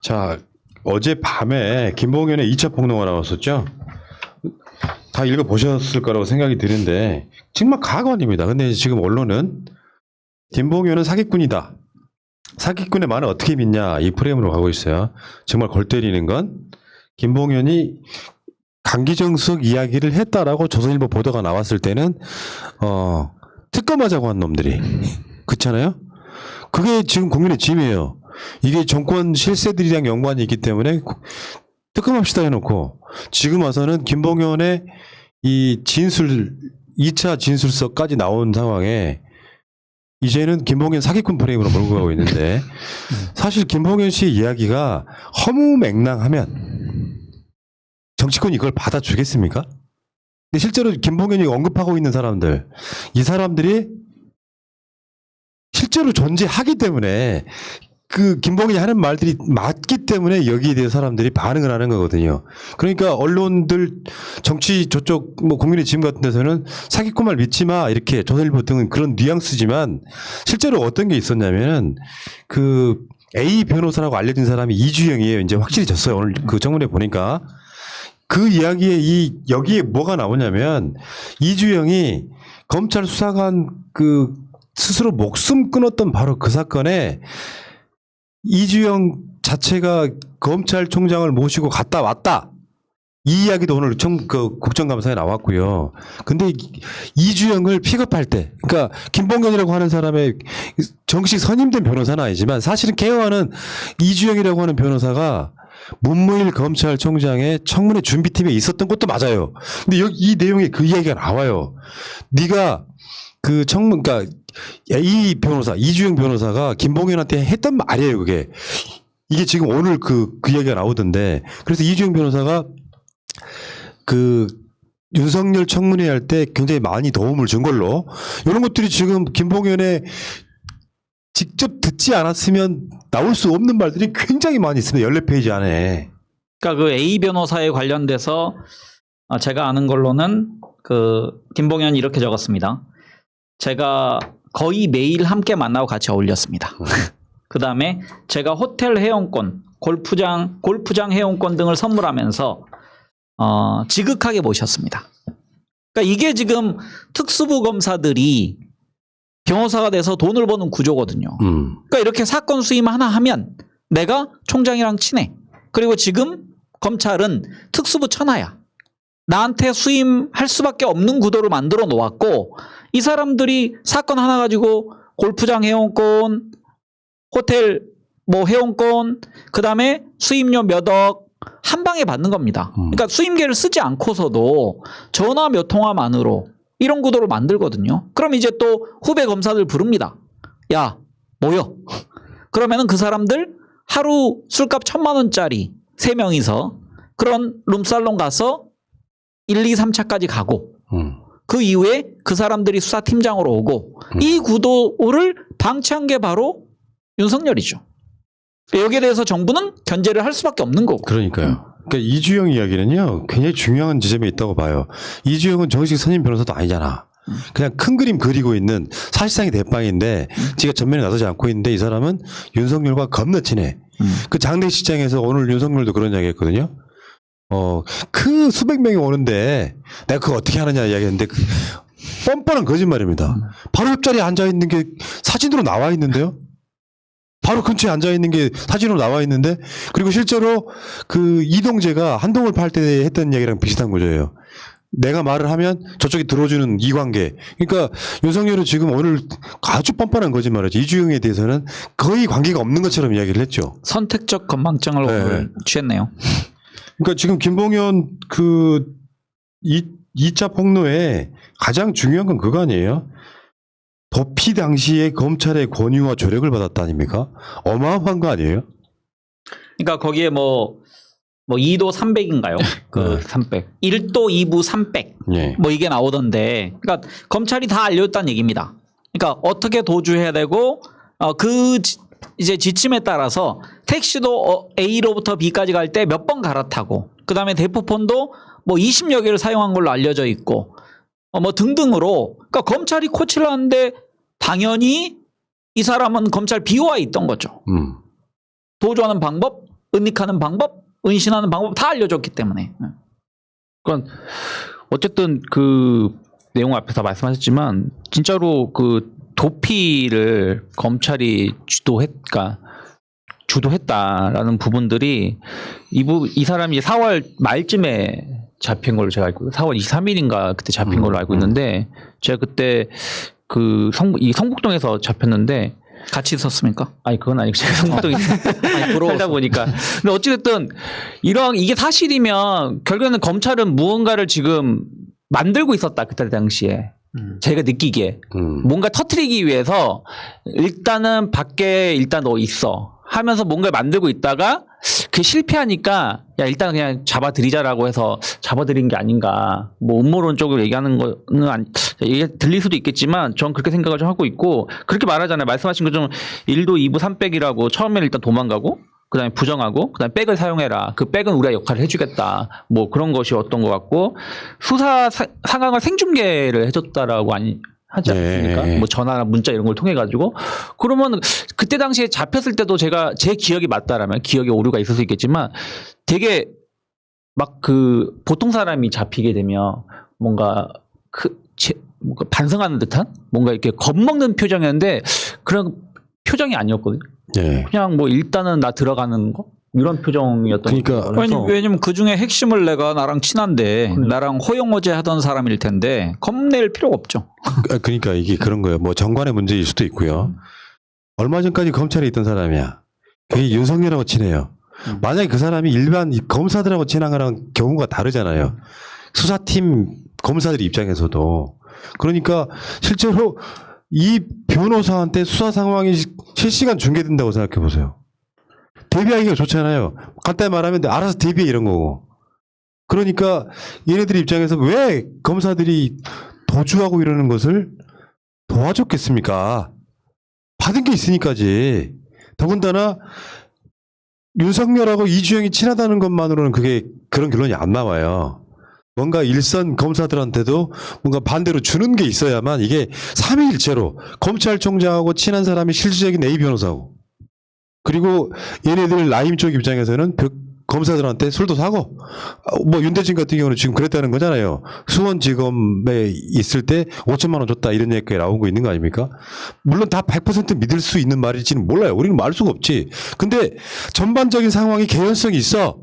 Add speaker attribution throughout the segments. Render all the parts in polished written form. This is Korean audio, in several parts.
Speaker 1: 자, 어젯밤에 김봉현의 2차 폭로가 나왔었죠? 다 읽어보셨을 거라고 생각이 드는데 정말 가관입니다. 근데 지금 언론은 김봉현은 사기꾼이다. 사기꾼의 말을 어떻게 믿냐 이 프레임으로 가고 있어요. 정말 골 때리는 건 김봉현이 강기정석 이야기를 했다라고 조선일보 보도가 나왔을 때는 특검하자고 한 놈들이 그렇잖아요. 그게 지금 국민의 짐이에요. 이게 정권 실세들이랑 연관이 있기 때문에 특검합시다 해놓고 지금 와서는 김봉현의 이 진술 2차 진술서까지 나온 상황에 이제는 김봉현 사기꾼 프레임으로 몰고 가고 있는데 사실 김봉현 씨의 이야기가 허무맹랑하면 정치권이 이걸 받아주겠습니까? 근데 실제로 김봉현이 언급하고 있는 사람들 이 사람들이 실제로 존재하기 때문에 그 김봉현이 하는 말들이 맞기 때문에 여기에 대해 사람들이 반응을 하는 거거든요. 그러니까 언론들 정치 저쪽 뭐 국민의 짐 같은 데서는 사기꾼 말 믿지 마 이렇게 조선일보 등은 그런 뉘앙스지만 실제로 어떤 게 있었냐면은 그 A 변호사라고 알려진 사람이 이주영이에요. 이제 확실히 졌어요. 오늘 그 정문에 보니까 그 이야기에 여기에 뭐가 나오냐면 이주영이 검찰 수사관 그 스스로 목숨 끊었던 바로 그 사건에 이주영 자체가 검찰총장을 모시고 갔다 왔다. 이 이야기도 오늘 그 국정감사에 나왔고요. 근데 이주영을 픽업할 때, 그러니까 김봉현이라고 하는 사람의 정식 선임된 변호사는 아니지만 사실은 케어하는 이주영이라고 하는 변호사가 문무일 검찰총장의 청문회 준비팀에 있었던 것도 맞아요. 근데 여기 이 내용에 그 이야기가 나와요. 네가 그 그러니까 이 변호사 이주영 변호사가 김봉현한테 했던 말이에요. 그게 이게 지금 오늘 그 이야기가 나오던데 그래서 이주영 변호사가 그 윤석열 청문회 할 때 굉장히 많이 도움을 준 걸로 이런 것들이 지금 김봉현의 직접 듣지 않았으면 나올 수 없는 말들이 굉장히 많이 있습니다. 14페이지 안에.
Speaker 2: 그러니까 그 A 변호사에 관련돼서 제가 아는 걸로는 그 김봉현이 이렇게 적었습니다. 제가 거의 매일 함께 만나고 같이 어울렸습니다. 그 다음에 제가 호텔 회원권, 골프장 회원권 등을 선물하면서 지극하게 모셨습니다. 그러니까 이게 지금 특수부 검사들이 변호사가 돼서 돈을 버는 구조거든요. 그러니까 이렇게 사건 수임 하나 하면 내가 총장이랑 친해. 그리고 지금 검찰은 특수부 천하야. 나한테 수임할 수밖에 없는 구도를 만들어 놓았고 이 사람들이 사건 하나 가지고 골프장 회원권, 호텔 뭐 회원권, 그 다음에 수임료 몇 억 한 방에 받는 겁니다. 그러니까 수임계를 쓰지 않고서도 전화 몇 통화만으로 이런 구도를 만들거든요. 그럼 이제 또 후배 검사들 부릅니다. 야, 모여. 그러면은 그 사람들 하루 술값 1,000만 원짜리 3명이서 그런 룸살롱 가서 1, 2, 3차까지 가고 그 이후에 그 사람들이 수사팀장으로 오고 이 구도를 방치한 게 바로 윤석열이죠. 여기에 대해서 정부는 견제를 할 수밖에 없는 거고.
Speaker 1: 그러니까요. 그러니까 이주영 이야기는요 굉장히 중요한 지점이 있다고 봐요. 이주영은 정식 선임 변호사도 아니잖아. 그냥 큰 그림 그리고 있는 사실상의 대빵인데 지가 전면에 나서지 않고 있는데 이 사람은 윤석열과 겁나 친해. 그 장례식장에서 오늘 윤석열도 그런 이야기 했거든요. 그 수백 명이 오는데 내가 그거 어떻게 하느냐 이야기했는데 뻔뻔한 거짓말입니다. 바로 옆자리에 앉아있는 게 사진으로 나와 있는데요. 바로 근처에 앉아있는 게 사진으로 나와 있는데 그리고 실제로 그 이동재가 한동을 팔 때 했던 이야기랑 비슷한 거죠. 내가 말을 하면 저쪽이 들어주는 이관계. 그러니까 윤석열은 지금 오늘 아주 뻔뻔한 거짓말이죠. 이주영에 대해서는 거의 관계가 없는 것처럼 이야기를 했죠.
Speaker 2: 선택적 건망증을 오늘 취했네요.
Speaker 1: 그러니까 지금 김봉현 그 2차 폭로에 가장 중요한 건 그거 아니에요? 도피 당시에 검찰의 권유와 조력을 받았다 아닙니까? 어마어마한 거 아니에요?
Speaker 2: 그러니까 거기에 뭐 2도 300인가요? 그 300. 1도 2부 300.
Speaker 1: 네.
Speaker 2: 뭐 이게 나오던데. 그러니까 검찰이 다 알려줬다는 얘기입니다. 그러니까 어떻게 도주해야 되고 이제 지침에 따라서 택시도 A로부터 B까지 갈 때 몇 번 갈아타고 그다음에 대포폰도 뭐 20여 개를 사용한 걸로 알려져 있고 뭐 등등으로 그러니까 검찰이 코치를 하는데 당연히 이 사람은 검찰 비호가 있던 거죠. 도주하는 방법 은닉하는 방법, 은신하는 방법 다 알려줬기 때문에.
Speaker 3: 그러니까 어쨌든 그 내용 앞에서 말씀하셨지만 진짜로 그 도피를 검찰이 주도했다라는 부분들이 이 사람이 4월 말쯤에 잡힌 걸로 제가 알고 4월 23일인가 그때 잡힌 걸로 알고 있는데 제가 그때 그 성북동에서 잡혔는데
Speaker 2: 같이 있었습니까?
Speaker 3: 아니 그건 아니고 제가 성북동에 살다 보니까 근데 어찌됐든 이게 사실이면 결국에는 검찰은 무언가를 지금 만들고 있었다 그때 당시에 제가 느끼기에 뭔가 터트리기 위해서 일단은 밖에 일단 너 있어 하면서 뭔가를 만들고 있다가 그게 실패하니까 야 일단 그냥 잡아들이자라고 해서 잡아들인 게 아닌가 뭐 음모론 쪽으로 얘기하는 거는 이게 들릴 수도 있겠지만 전 그렇게 생각을 좀 하고 있고 그렇게 말하잖아요. 말씀하신 것처럼 1도 2부 3백이라고 처음에는 일단 도망가고 그다음에 부정하고 그다음에 백을 사용해라. 그 백은 우리가 역할을 해주겠다. 뭐 그런 것이었던 것 같고 수사 상황을 생중계를 해줬다라고 하지 않습니까?
Speaker 1: 네.
Speaker 3: 뭐 전화나 문자 이런 걸 통해 가지고 그러면 그때 당시에 잡혔을 때도 제가 제 기억이 맞다라면 기억에 오류가 있을 수 있겠지만 되게 막 그 보통 사람이 잡히게 되면 뭔가 뭔가 반성하는 듯한 뭔가 이렇게 겁먹는 표정이었는데 그런 표정이 아니었거든요.
Speaker 1: 예.
Speaker 3: 그냥 뭐 일단은 나 들어가는 거 이런 표정이었던
Speaker 1: 그러니까
Speaker 3: 거라서
Speaker 2: 왜냐면 그 중에 핵심을 내가 나랑 친한데 나랑 호영호제 하던 사람일 텐데 겁낼 필요가 없죠.
Speaker 1: 그러니까 이게 그런 거예요. 뭐 정관의 문제일 수도 있고요. 얼마 전까지 검찰에 있던 사람이야. 그게 윤석열하고 친해요. 만약에 그 사람이 일반 검사들하고 친한 거랑 경우가 다르잖아요. 수사팀 검사들 입장에서도. 그러니까 실제로 이 변호사한테 수사 상황이 실시간 중계된다고 생각해 보세요. 대비하기가 좋잖아요. 간단히 말하면 알아서 대비해 이런 거고. 그러니까 얘네들 입장에서 왜 검사들이 도주하고 이러는 것을 도와줬겠습니까? 받은 게 있으니까지. 더군다나 윤석열하고 이주영이 친하다는 것만으로는 그게 그런 결론이 안 나와요. 뭔가 일선 검사들한테도 뭔가 반대로 주는 게 있어야만 이게 삼위일체로 검찰총장하고 친한 사람이 실질적인 A 변호사고 그리고 얘네들 라임 쪽 입장에서는 검사들한테 술도 사고 뭐 윤대진 같은 경우는 지금 그랬다는 거잖아요. 수원지검에 있을 때 5천만 원 줬다 이런 얘기가 나오고 있는 거 아닙니까? 물론 다 100% 믿을 수 있는 말일지는 몰라요. 우리는 알 수가 없지. 근데 전반적인 상황이 개연성이 있어.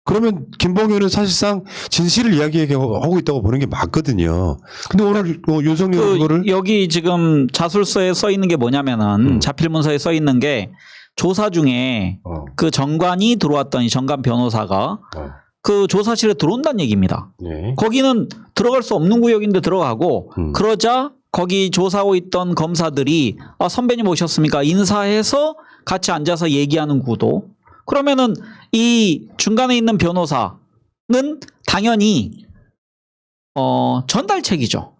Speaker 1: 그러면 김봉현은 사실상 진실을 이야기하고 있다고 보는 게 맞거든요. 근데 오늘 윤석열 그거를
Speaker 2: 여기 지금 자술서에 써 있는 게 뭐냐면은 자필 문서에 써 있는 게 조사 중에 그 정관이 들어왔던 이 정관 변호사가 그 조사실에 들어온다는 얘기입니다.
Speaker 1: 네.
Speaker 2: 거기는 들어갈 수 없는 구역인데 들어가고 그러자 거기 조사하고 있던 검사들이 선배님 오셨습니까? 인사해서 같이 앉아서 얘기하는 구도. 그러면은 이 중간에 있는 변호사는 당연히 전달책이죠.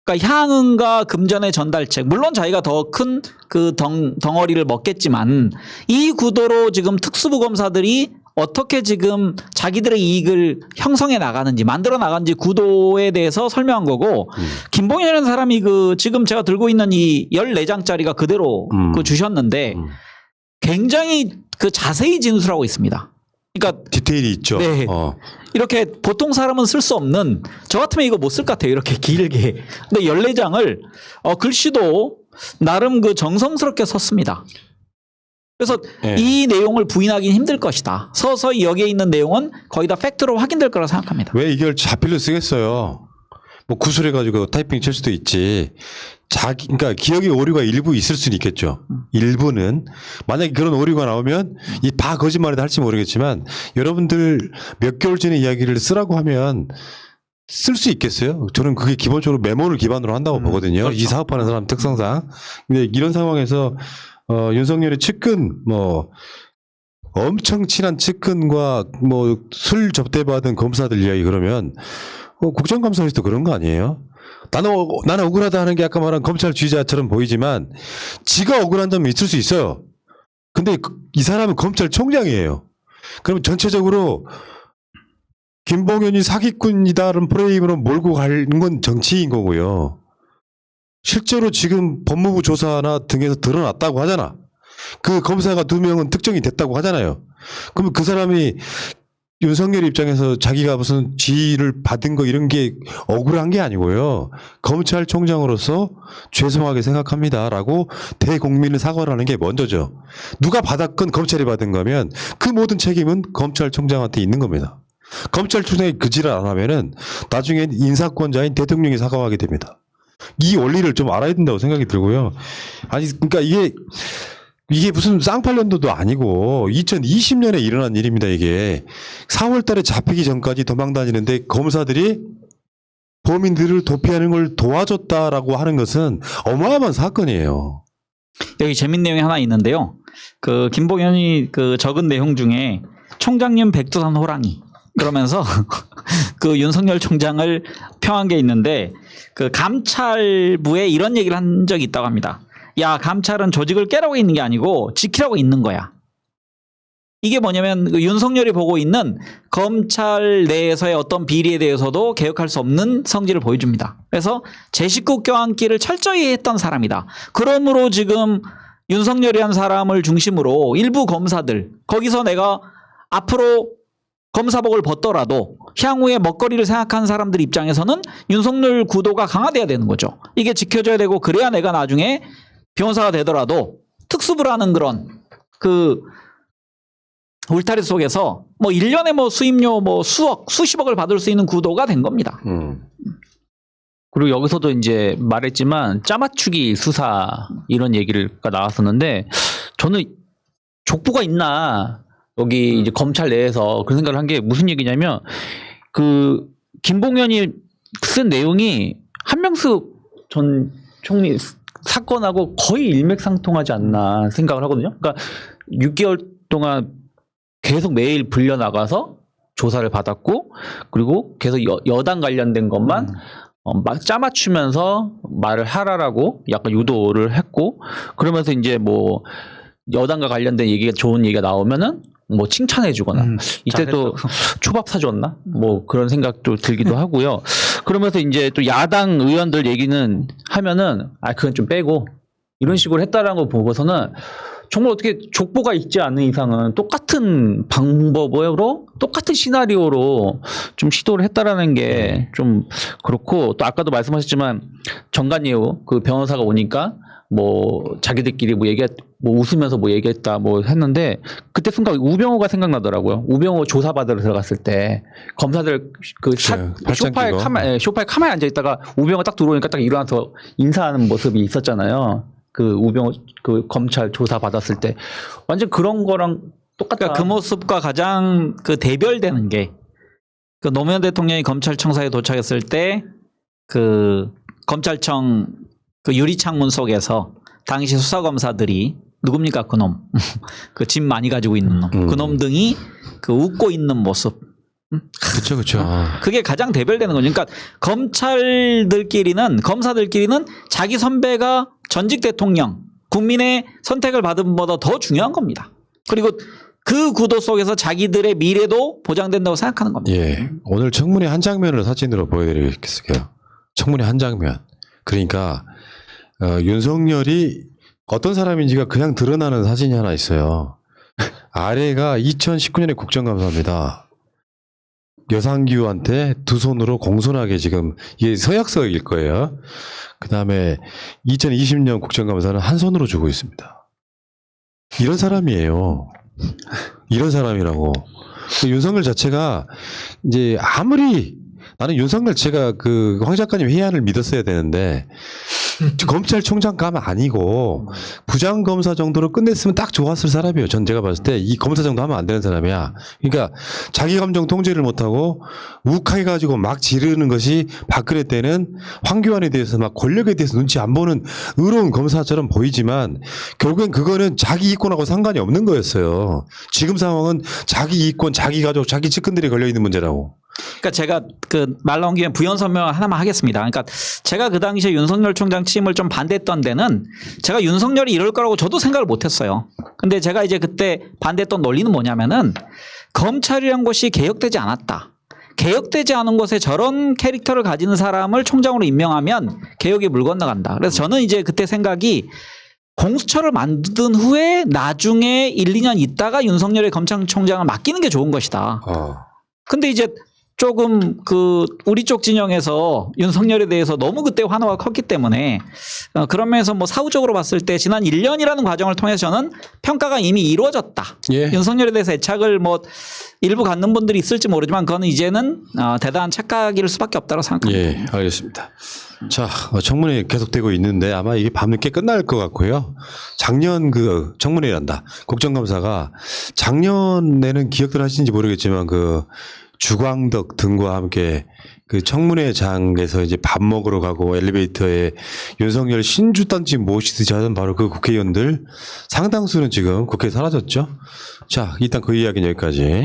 Speaker 2: 그러니까 향응과 금전의 전달책. 물론 자기가 더 큰 그 덩어리를 먹겠지만 이 구도로 지금 특수부 검사들이 어떻게 지금 자기들의 이익을 형성해 나가는지 만들어 나가는지 구도에 대해서 설명한 거고 김봉현이라는 사람이 그 지금 제가 들고 있는 이 14장짜리가 그대로 그 주셨는데 굉장히 그 자세히 진술하고 있습니다. 그러니까
Speaker 1: 디테일이 있죠.
Speaker 2: 네. 이렇게 보통 사람은 쓸 수 없는 저 같으면 이거 못 쓸 것 같아요. 이렇게 길게. 근데 14장을 글씨도 나름 그 정성스럽게 썼습니다. 그래서
Speaker 1: 네.
Speaker 2: 이 내용을 부인하기는 힘들 것이다. 서서히 여기에 있는 내용은 거의 다 팩트로 확인될 거라 생각합니다.
Speaker 1: 왜 이걸 자필로 쓰겠어요? 뭐 구술해가지고 타이핑 칠 수도 있지. 그러니까 기억의 오류가 일부 있을 수는 있겠죠. 일부는. 만약에 그런 오류가 나오면 이 다 거짓말이다 할지 모르겠지만 여러분들 몇 개월 전에 이야기를 쓰라고 하면 쓸 수 있겠어요? 저는 그게 기본적으로 메모를 기반으로 한다고 보거든요.
Speaker 2: 그렇죠.
Speaker 1: 이 사업하는 사람 특성상. 근데 이런 상황에서 윤석열의 측근 뭐 엄청 친한 측근과 뭐 술 접대받은 검사들 이야기 그러면 국정감사에서도 그런 거 아니에요? 나는 억울하다 하는 게 아까 말한 검찰주의자처럼 보이지만 지가 억울한 점이 있을 수 있어요. 근데 이 사람은 검찰총장이에요. 그럼 전체적으로 김봉현이 사기꾼이다라는 프레임으로 몰고 가는 건 정치인 거고요. 실제로 지금 법무부 조사나 등에서 드러났다고 하잖아. 그 검사가 2명은 특정이 됐다고 하잖아요. 그러면 그 사람이 윤석열 입장에서 자기가 무슨 지위를 받은 거 이런 게 억울한 게 아니고요. 검찰총장으로서 죄송하게 생각합니다라고 대국민을 사과를 하는 게 먼저죠. 누가 받았건 검찰이 받은 거면 그 모든 책임은 검찰총장한테 있는 겁니다. 검찰총장이 그 짓을 안 하면은 나중엔 인사권자인 대통령이 사과하게 됩니다. 이 원리를 좀 알아야 된다고 생각이 들고요. 아니 그러니까 이게 무슨 쌍팔년도도 아니고 2020년에 일어난 일입니다. 이게 4월 달에 잡히기 전까지 도망 다니는데 검사들이 범인들을 도피하는 걸 도와줬다라고 하는 것은 어마어마한 사건이에요.
Speaker 2: 여기 재밌는 내용이 하나 있는데요. 그 김봉현이 그 적은 내용 중에 총장님 백두산 호랑이 그러면서 그 윤석열 총장을 평한 게 있는데 그 감찰부에 이런 얘기를 한 적이 있다고 합니다. 야, 감찰은 조직을 깨라고 있는 게 아니고 지키라고 있는 거야. 이게 뭐냐면 그 윤석열이 보고 있는 검찰 내에서의 어떤 비리에 대해서도 개혁할 수 없는 성질을 보여줍니다. 그래서 제 식구 껴안기를 철저히 했던 사람이다. 그러므로 지금 윤석열이라는 사람을 중심으로 일부 검사들 거기서 내가 앞으로 검사복을 벗더라도 향후에 먹거리를 생각하는 사람들 입장에서는 윤석열 구도가 강화돼야 되는 거죠. 이게 지켜져야 되고 그래야 내가 나중에 변호사가 되더라도 특수부라는 그런 그 울타리 속에서 뭐 1년에 뭐 수임료 뭐 수억, 수십억을 받을 수 있는 구도가 된 겁니다.
Speaker 3: 그리고 여기서도 이제 말했지만 짜맞추기 수사 이런 얘기가 나왔었는데 저는 족보가 있나 여기 이제 검찰 내에서 그런 생각을 한 게 무슨 얘기냐면 그 김봉현이 쓴 내용이 한명숙 전 총리 사건하고 거의 일맥상통하지 않나 생각을 하거든요. 그러니까 6개월 동안 계속 매일 불려 나가서 조사를 받았고 그리고 계속 여당 관련된 것만 막 짜맞추면서 말을 하라라고 약간 유도를 했고 그러면서 이제 뭐 여당과 관련된 얘기가 좋은 얘기가 나오면은 뭐 칭찬해주거나 이때 또 초밥 사줬나 뭐 그런 생각도 들기도 하고요. 그러면서 이제 또 야당 의원들 얘기는 하면은 아 그건 좀 빼고 이런 식으로 했다라는 거 보고서는 정말 어떻게 족보가 있지 않은 이상은 똑같은 방법으로 똑같은 시나리오로 좀 시도를 했다라는 게 좀 그렇고 또 아까도 말씀하셨지만 정관예우 그 변호사가 오니까 뭐 자기들끼리 뭐 웃으면서 뭐 얘기했다 뭐 했는데 그때 순간 우병우가 생각나더라고요. 우병우 조사받으러 들어갔을 때 검사들 그 소파에 카메라에 앉아 있다가 우병우가 딱 들어오니까 딱 일어나서 인사하는 모습이 있었잖아요. 그 우병우 그 검찰 조사 받았을 때 완전 그런 거랑 똑같다.
Speaker 2: 그러니까 그 모습과 가장 그 대별되는 게 그 노무현 대통령이 검찰청사에 도착했을 때 그 검찰청 그 유리창문 속에서 당시 수사검사들이 누굽니까 그놈 그 집 많이 가지고 있는 놈 그놈 등이 그 웃고 있는 모습
Speaker 1: 그렇죠.
Speaker 2: 그게 가장 대별되는 거죠. 그러니까 검사들끼리는 자기 선배가 전직 대통령 국민의 선택을 받은 것보다 더 중요한 겁니다. 그리고 그 구도 속에서 자기들의 미래도 보장된다고 생각하는 겁니다.
Speaker 1: 예, 오늘 청문회 한 장면을 사진으로 보여드리겠습니다. 청문회 한 장면. 그러니까 윤석열이 어떤 사람인지가 그냥 드러나는 사진이 하나 있어요. 아래가 2019년에 국정감사입니다. 여상규한테 두 손으로 공손하게 지금 이게 서약서일 거예요. 그 다음에 2020년 국정감사는 한 손으로 주고 있습니다. 이런 사람이에요. 이런 사람이라고. 윤석열 자체가 이제 아무리 나는 윤석열 제가 그 황 작가님 회의안을 믿었어야 되는데 검찰총장감 아니고 부장검사 정도로 끝냈으면 딱 좋았을 사람이에요. 전 제가 봤을 때 이 검사 정도 하면 안 되는 사람이야. 그러니까 자기 감정 통제를 못하고 욱해가지고 막 지르는 것이 박근혜 때는 황교안에 대해서 막 권력에 대해서 눈치 안 보는 의로운 검사처럼 보이지만 결국엔 그거는 자기 이권하고 상관이 없는 거였어요. 지금 상황은 자기 이권, 자기 가족, 자기 측근들이 걸려있는 문제라고.
Speaker 2: 그러니까 제가 그 말 나온 김에 부연 설명을 하나만 하겠습니다. 그러니까 제가 그 당시에 윤석열 총장 취임을 좀 반대했던 데는 제가 윤석열이 이럴 거라고 저도 생각을 못했어요. 근데 제가 이제 그때 반대했던 논리는 뭐냐면은 검찰이란 곳이 개혁되지 않았다. 개혁되지 않은 곳에 저런 캐릭터를 가지는 사람을 총장으로 임명하면 개혁이 물 건너간다. 그래서 저는 이제 그때 생각이 공수처를 만든 후에 나중에 1, 2년 있다가 윤석열의 검찰총장을 맡기는 게 좋은 것이다. 근데 이제 조금 그 우리 쪽 진영에서 윤석열에 대해서 너무 그때 환호가 컸기 때문에 그런 면에서 뭐 사후적으로 봤을 때 지난 1년이라는 과정을 통해서 저는 평가가 이미 이루어졌다.
Speaker 1: 예.
Speaker 2: 윤석열에 대해서 애착을 뭐 일부 갖는 분들이 있을지 모르지만 그거는 이제는 대단한 착각일 수밖에 없다고 생각합니다.
Speaker 1: 예, 알겠습니다. 자, 청문회 계속되고 있는데 아마 이게 밤늦게 끝날 것 같고요. 작년 그 청문회란다. 국정감사가 작년에는 기억들 하시는지 모르겠지만 그 주광덕 등과 함께 그 청문회장에서 이제 밥 먹으러 가고 엘리베이터에 윤석열 신주단지 모시듯이 하던 바로 그 국회의원들 상당수는 지금 국회에 사라졌죠. 자, 일단 그 이야기는 여기까지.